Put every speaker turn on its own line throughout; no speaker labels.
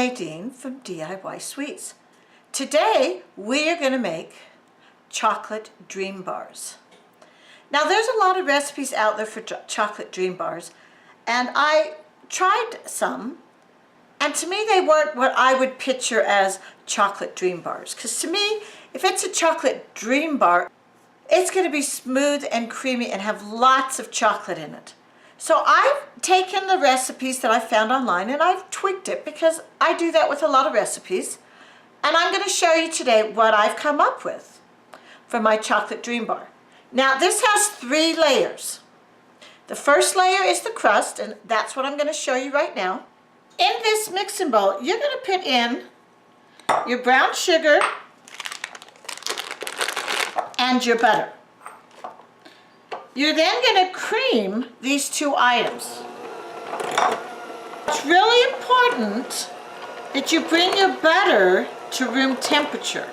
Nadine from DIY Sweets. Today we are going to make chocolate dream bars. Now there's a lot of recipes out there for chocolate dream bars, and I tried some, and to me they weren't what I would picture as chocolate dream bars, because to me, if it's a chocolate dream bar, it's going to be smooth and creamy and have lots of chocolate in it. So I've taken the recipes that I found online and I've tweaked it, because I do that with a lot of recipes. And I'm going to show you today what I've come up with for my chocolate dream bar. Now this has 3 layers. The first layer is the crust, and that's what I'm going to show you right now. In this mixing bowl, you're going to put in your brown sugar and your butter. You're then going to cream these 2 items. It's really important that you bring your butter to room temperature.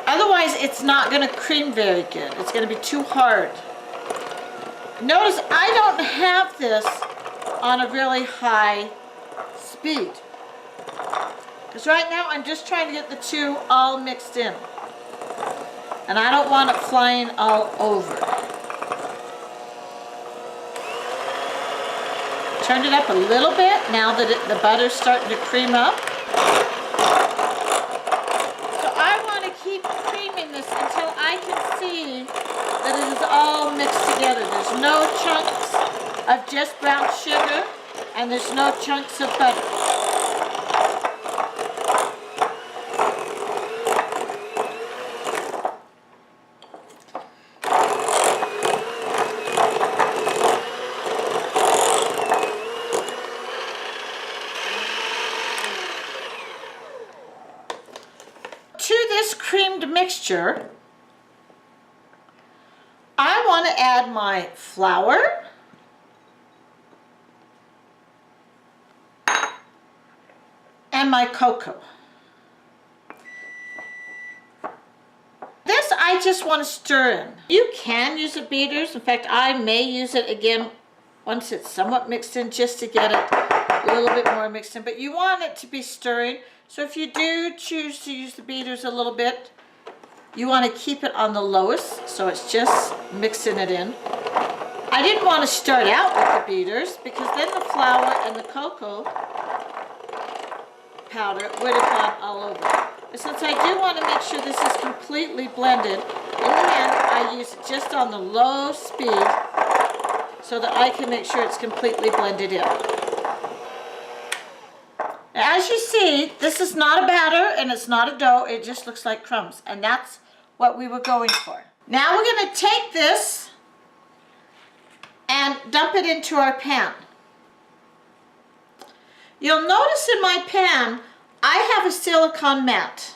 Otherwise, it's not going to cream very good. It's going to be too hard. Notice I don't have this on a really high speed, because right now I'm just trying to get the 2 all mixed in. And I don't want it flying all over. Turned it up a little bit now that the butter's starting to cream up. So I want to keep creaming this until I can see that it is all mixed together. There's no chunks of just brown sugar, and there's no chunks of butter. To this creamed mixture, I want to add my flour, and my cocoa. This I just want to stir in. You can use a beaters. In fact, I may use it again once it's somewhat mixed in, just to get it a little bit more mixed in. But you want it to be stirring. So if you do choose to use the beaters a little bit, you want to keep it on the lowest, so it's just mixing it in. I didn't want to start out with the beaters, because then the flour and the cocoa powder would have gone all over. But since I do want to make sure this is completely blended, in the end I use it just on the low speed so that I can make sure it's completely blended in. As you see, this is not a batter and it's not a dough, it just looks like crumbs, and that's what we were going for. Now we're going to take this and dump it into our pan. You'll notice in my pan, I have a silicone mat.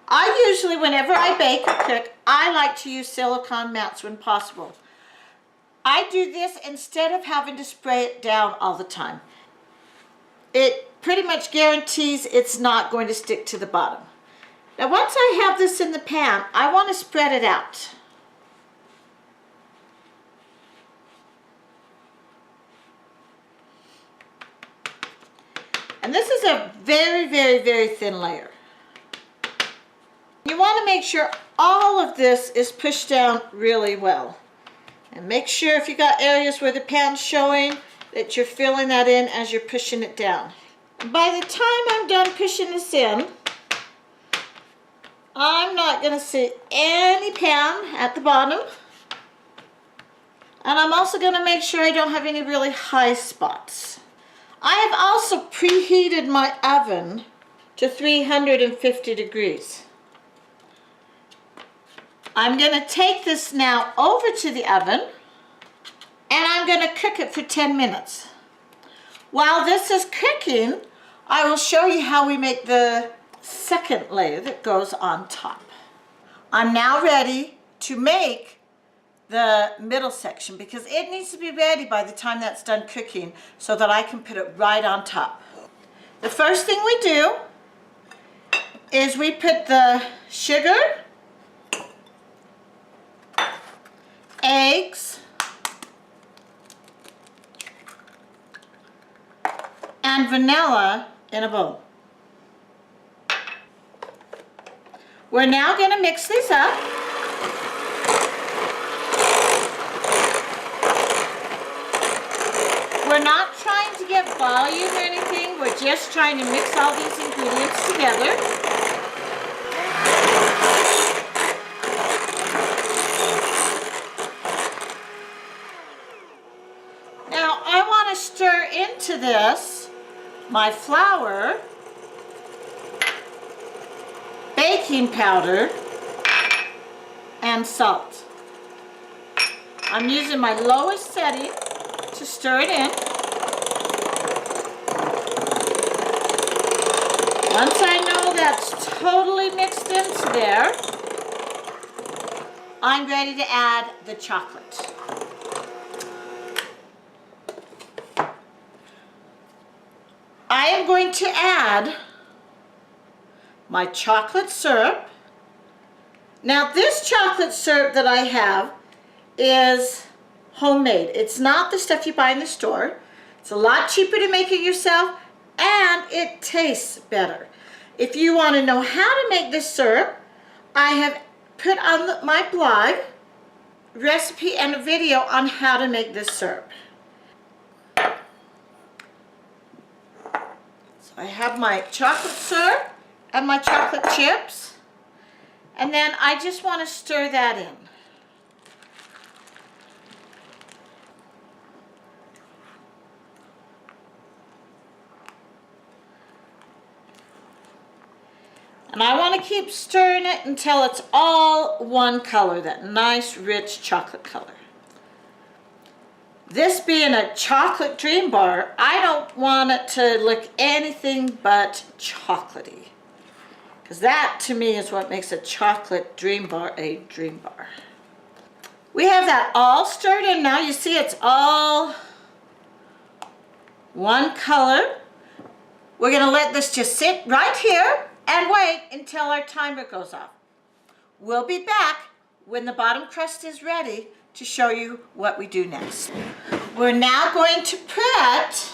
I usually, whenever I bake or cook, I like to use silicone mats when possible. I do this instead of having to spray it down all the time. It pretty much guarantees it's not going to stick to the bottom. Now once I have this in the pan, I want to spread it out. And this is a very, very, very thin layer. You want to make sure all of this is pushed down really well. And make sure if you got areas where the pan's showing that you're filling that in as you're pushing it down. By the time I'm done pushing this in, I'm not going to see any pan at the bottom. And I'm also going to make sure I don't have any really high spots. I have also preheated my oven to 350 degrees. I'm going to take this now over to the oven, and I'm going to cook it for 10 minutes. While this is cooking, I will show you how we make the second layer that goes on top. I'm now ready to make the middle section, because it needs to be ready by the time that's done cooking so that I can put it right on top. The first thing we do is we put the sugar, eggs, and vanilla in a bowl. We're now going to mix these up. We're not trying to get volume or anything. We're just trying to mix all these ingredients together. Now I want to stir into this my flour, baking powder, and salt. I'm using my lowest setting to stir it in. Once I know that's totally mixed into there, I'm ready to add the chocolate. I am going to add my chocolate syrup. Now this chocolate syrup that I have is homemade. It's not the stuff you buy in the store. It's a lot cheaper to make it yourself, and it tastes better. If you want to know how to make this syrup, I have put on my blog recipe and a video on how to make this syrup. So I have my chocolate syrup and my chocolate chips, and then I just want to stir that in. And I want to keep stirring it until it's all one color, that nice rich chocolate color. This being a chocolate dream bar, I don't want it to look anything but chocolatey. Because that to me is what makes a chocolate dream bar a dream bar. We have that all stirred in now. You see it's all one color. We're going to let this just sit right here and wait until our timer goes off. We'll be back when the bottom crust is ready to show you what we do next. We're now going to put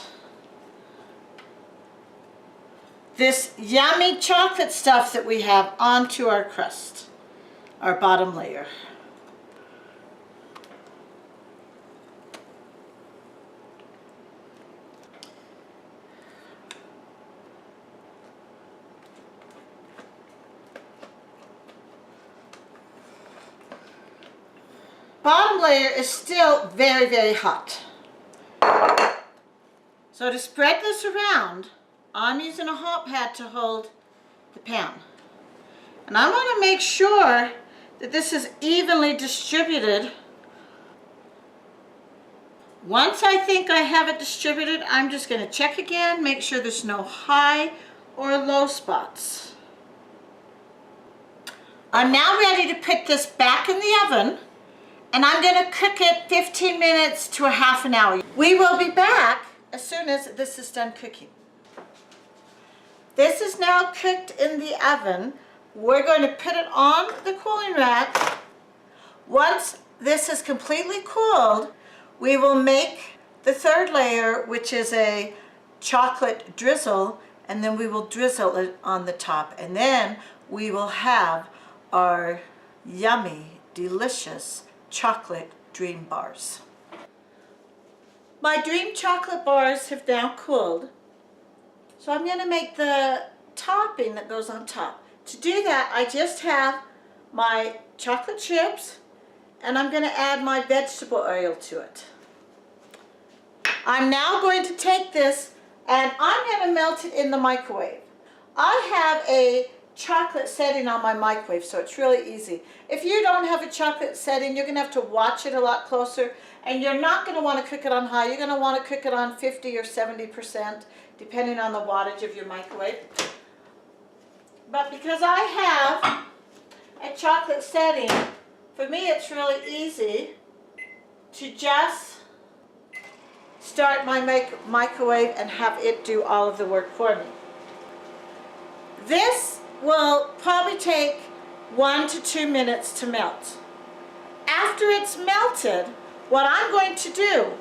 this yummy chocolate stuff that we have onto our crust, our bottom layer. Bottom layer is still very, very hot. So to spread this around, I'm using a hot pad to hold the pan. And I want to make sure that this is evenly distributed. Once I think I have it distributed, I'm just going to check again, make sure there's no high or low spots. I'm now ready to put this back in the oven, and I'm going to cook it 15 minutes to a half an hour. We will be back as soon as this is done cooking. This is now cooked in the oven. We're going to put it on the cooling rack. Once this is completely cooled, we will make the third layer, which is a chocolate drizzle, and then we will drizzle it on the top. And then we will have our yummy, delicious chocolate dream bars. My dream chocolate bars have now cooled, so I'm going to make the topping that goes on top. To do that, I just have my chocolate chips, and I'm going to add my vegetable oil to it. I'm now going to take this and I'm going to melt it in the microwave. I have a chocolate setting on my microwave, so it's really easy. If you don't have a chocolate setting, you're going to have to watch it a lot closer, and you're not going to want to cook it on high. You're going to want to cook it on 50 or 70%, depending on the wattage of your microwave. But because I have a chocolate setting, for me it's really easy to just start my microwave and have it do all of the work for me. This will probably take 1 to 2 minutes to melt. After it's melted, what I'm going to do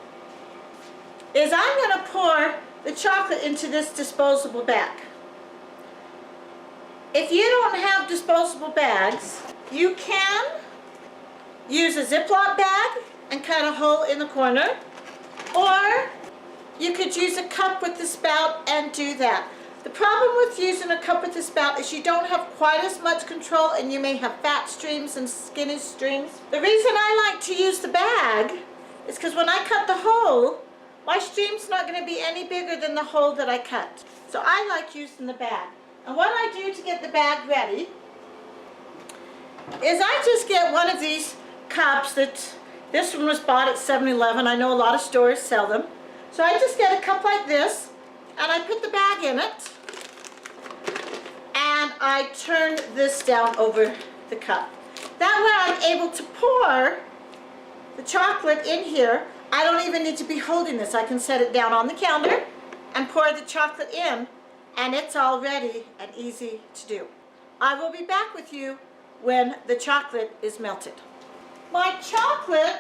is I'm going to pour the chocolate into this disposable bag. If you don't have disposable bags, you can use a Ziploc bag and cut a hole in the corner, or you could use a cup with the spout and do that. The problem with using a cup with the spout is you don't have quite as much control, and you may have fat streams and skinny streams. The reason I like to use the bag is because when I cut the hole, my stream's not going to be any bigger than the hole that I cut. So I like using the bag. And what I do to get the bag ready is I just get one of these cups this one was bought at 7-Eleven. I know a lot of stores sell them. So I just get a cup like this, and I put the bag in it, and I turn this down over the cup. That way I'm able to pour the chocolate in here. I don't even need to be holding this. I can set it down on the counter and pour the chocolate in, and it's all ready and easy to do. I will be back with you when the chocolate is melted. My chocolate,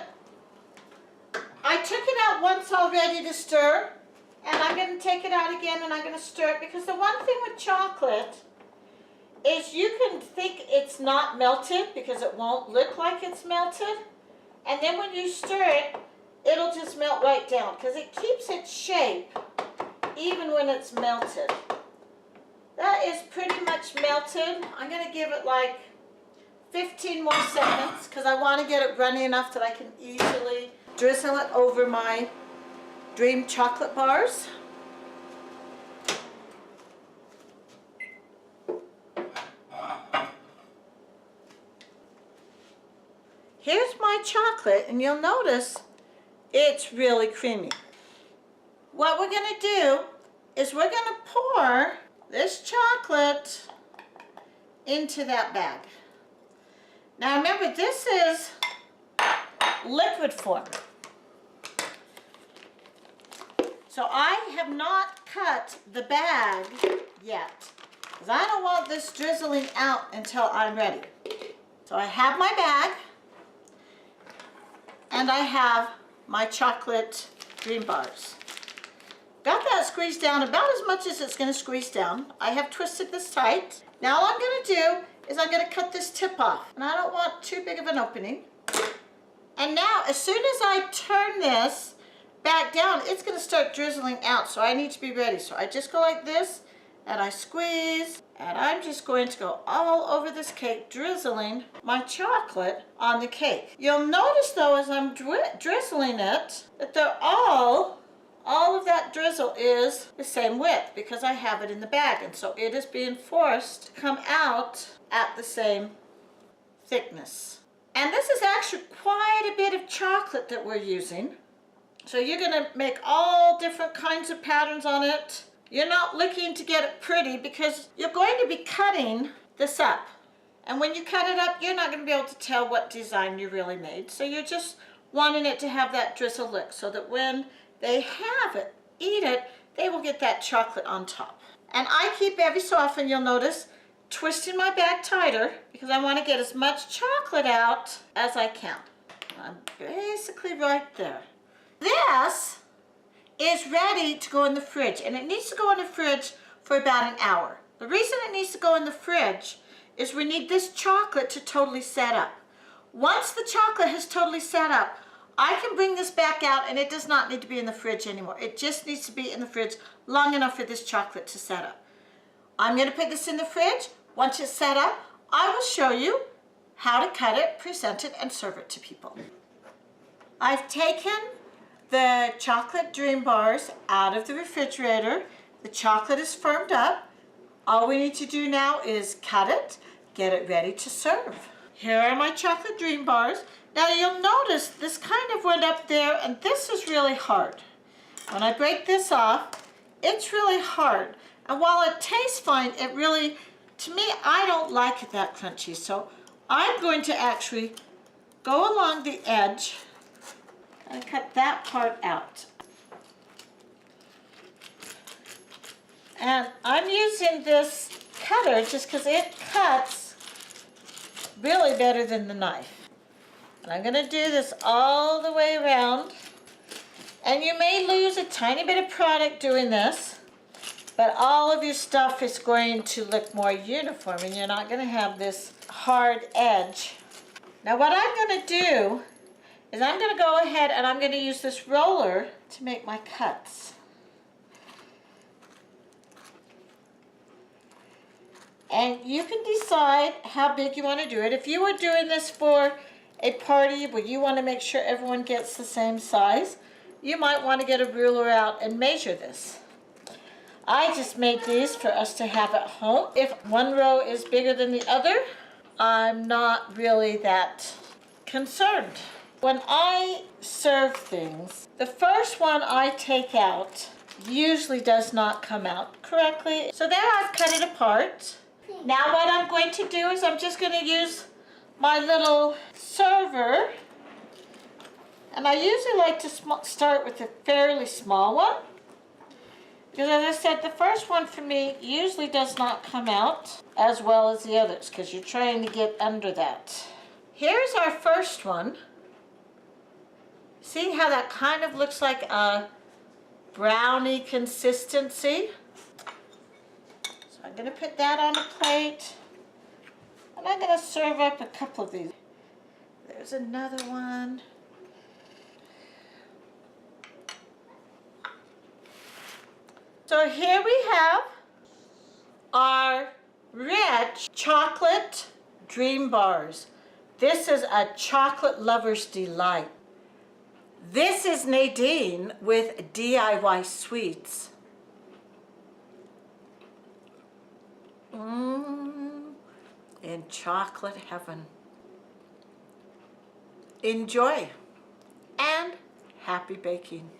I took it out once already to stir, and I'm going to take it out again and I'm going to stir it, because the one thing with chocolate is you can think it's not melted because it won't look like it's melted, and then when you stir it, it'll just melt right down because it keeps its shape even when it's melted. That is pretty much melted. I'm going to give it like 15 more seconds because I want to get it runny enough that I can easily drizzle it over my dream chocolate bars. Here's my chocolate, and you'll notice it's really creamy. What we're going to do is we're going to pour this chocolate into that bag. Now remember, this is liquid form. So I have not cut the bag yet, because I don't want this drizzling out until I'm ready. So I have my bag, and I have my chocolate dream bars. Got that squeezed down about as much as it's going to squeeze down. I have twisted this tight. Now all I'm going to do is I'm going to cut this tip off, and I don't want too big of an opening. And now as soon as I turn this back down, it's going to start drizzling out, so I need to be ready. So I just go like this, and I squeeze, and I'm just going to go all over this cake, drizzling my chocolate on the cake. You'll notice though, as I'm drizzling it, that they're all of that drizzle is the same width because I have it in the bag, and so it is being forced to come out at the same thickness. And this is actually quite a bit of chocolate that we're using. So you're going to make all different kinds of patterns on it. You're not looking to get it pretty because you're going to be cutting this up. And when you cut it up, you're not going to be able to tell what design you really made. So you're just wanting it to have that drizzle look so that when they have it, eat it, they will get that chocolate on top. And I keep every so often, you'll notice, twisting my bag tighter because I want to get as much chocolate out as I can. I'm basically right there. This is ready to go in the fridge, and it needs to go in the fridge for about an hour. The reason it needs to go in the fridge is we need this chocolate to totally set up. Once the chocolate has totally set up, I can bring this back out, and it does not need to be in the fridge anymore. It just needs to be in the fridge long enough for this chocolate to set up. I'm going to put this in the fridge. Once it's set up, I will show you how to cut it, present it, and serve it to people. I've taken the chocolate dream bars out of the refrigerator. The chocolate is firmed up. All we need to do now is cut it, get it ready to serve. Here are my chocolate dream bars. Now you'll notice this kind of went up there, and this is really hard. When I break this off, it's really hard. And while it tastes fine, it really, to me, I don't like it that crunchy. So I'm going to actually go along the edge and cut that part out. And I'm using this cutter just because it cuts really better than the knife. And I'm going to do this all the way around. And you may lose a tiny bit of product doing this, but all of your stuff is going to look more uniform and you're not going to have this hard edge. Now what I'm going to do is I'm going to go ahead and I'm going to use this roller to make my cuts. And you can decide how big you want to do it. If you were doing this for a party where you want to make sure everyone gets the same size, you might want to get a ruler out and measure this. I just made these for us to have at home. If one row is bigger than the other, I'm not really that concerned. When I serve things, the first one I take out usually does not come out correctly. So there I've cut it apart. Now what I'm going to do is I'm just going to use my little server. And I usually like to start with a fairly small one. Because as I said, the first one for me usually does not come out as well as the others because you're trying to get under that. Here's our first one. See how that kind of looks like a brownie consistency? So I'm going to put that on a plate. And I'm going to serve up a couple of these. There's another one. So here we have our rich chocolate dream bars. This is a chocolate lover's delight. This is Nadine with DIY Sweets. In chocolate heaven. Enjoy and happy baking.